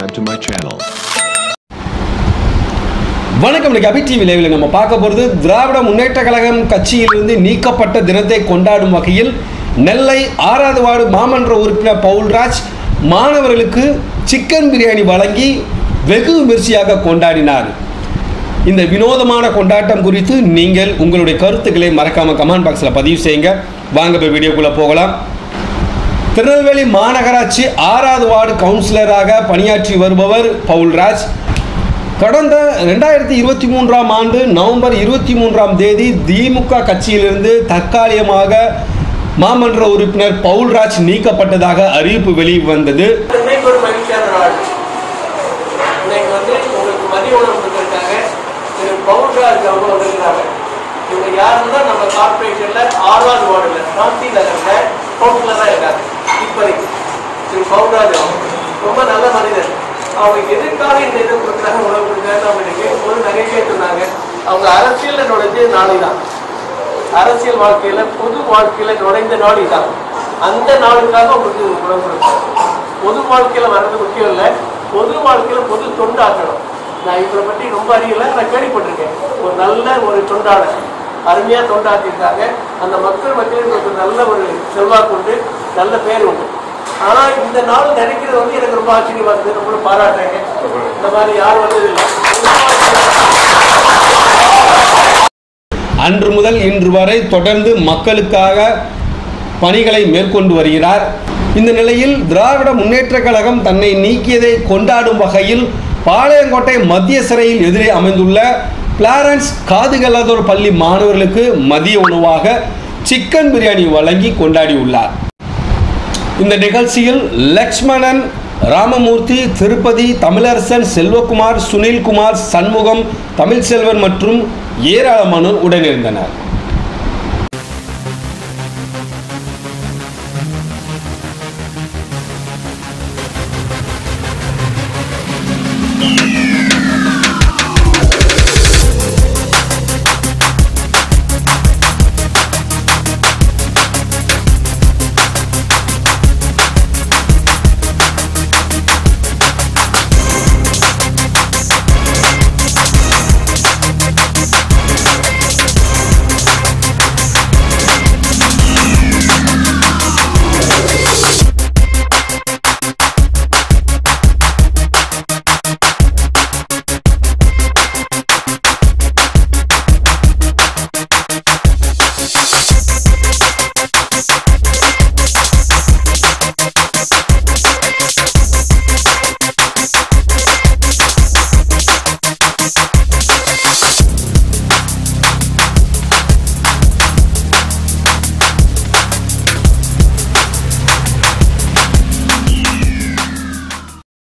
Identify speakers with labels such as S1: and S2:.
S1: subscribe to my channel.
S2: வணக்கம். அபி TV லைவ்ல நம்ம பார்க்க போகிறது திராவிட முன்னேற்ற கழகம் கட்சியிலிருந்து நீக்கப்பட்ட தினத்தை கொண்டாடும் வகையில் நெல்லை 6வது வார்டு மாமன்ற உறுப்பினர் பவுல்ராஜ் மாணவர்களுக்கு சிக்கன் பிரியாணி வழங்கி வெகு விமர்சையாக கொண்டாடினார். இந்த வினோதமான கொண்டாட்டம் குறித்து நீங்கள் உங்களுடைய கருத்துக்களை மறக்காம கமெண்ட் பாக்ஸில் பதிவு செய்யுங்க. வாங்க போய் வீடியோக்குள்ளே போகலாம். திருநெல்வேலி மாநகராட்சி 6வது வார்டு கவுன்சிலராக பணியாற்றி வருபவர் பவுல்ராஜ் கடந்த 2023ஆம் ஆண்டு நவம்பர் 23ஆம் தேதி திமுக கட்சியிலிருந்து தற்காலிகமாக மாமன்ற உறுப்பினர் பவுல்ராஜ் நீக்கப்பட்டதாக அறிவிப்பு வெளிவந்தது. ரொம்ப நல்ல மனிதர். அவங்க எதுக்காக இந்த இதை கொடுக்குறாங்க, உணவு கொடுக்குறாங்க அவங்களுக்கு ஒரு நகைச்சே சொன்னாங்க. அவங்க அரசியல் நுழைஞ்ச நாளை தான், அரசியல் வாழ்க்கையில பொது வாழ்க்கையில நுழைந்த நாளை தான். அந்த நாளுக்காக அவங்களுக்கு உணவு கொடுத்தாங்க. பொது வாழ்க்கையில வர்றது முக்கியம் இல்லை, பொது வாழ்க்கையில பொது தொண்டாற்றணும். நான் இவரை பற்றி ரொம்ப அறியல, நான் கேள்விப்பட்டிருக்கேன். ஒரு நல்ல ஒரு தொண்டாளர், அருமையா தொண்டாற்றிருக்காங்க. அந்த மக்கள் மக்களுக்கு நல்ல ஒரு செல்வாக்கு உண்டு, நல்ல பேர் உண்டு. ஆனா இந்த நாள் நினைக்கிறது எனக்கு ரொம்ப ஆச்சரியமா இருக்கு. ரொம்ப பாராட்டுறேங்க. இந்த மாதிரி யாரும் வந்ததில்லை. அன்று முதல் இன்று வரை தொடர்ந்து மக்களுக்காக பணிகளை மேற்கொண்டு வருகிறார். இந்த நிலையில் திராவிட முன்னேற்ற கழகம் தன்னை நீக்கியதை கொண்டாடும் வகையில் பாளையங்கோட்டை மத்திய சிறையில் எதிரே அமைந்துள்ள பிளாரன்ஸ் காதுகல்லாதோர் பள்ளி மாணவர்களுக்கு மதிய உணவாக சிக்கன் பிரியாணி வழங்கி கொண்டாடியுள்ளார். இந்த நிகழ்ச்சியில் லக்ஷ்மணன், ராமமூர்த்தி, திருப்பதி, தமிழரசன், செல்வகுமார், சுனில்குமார், சண்முகம், தமிழ்செல்வன் மற்றும் ஏராளமானோர் உடனிருந்தனர்.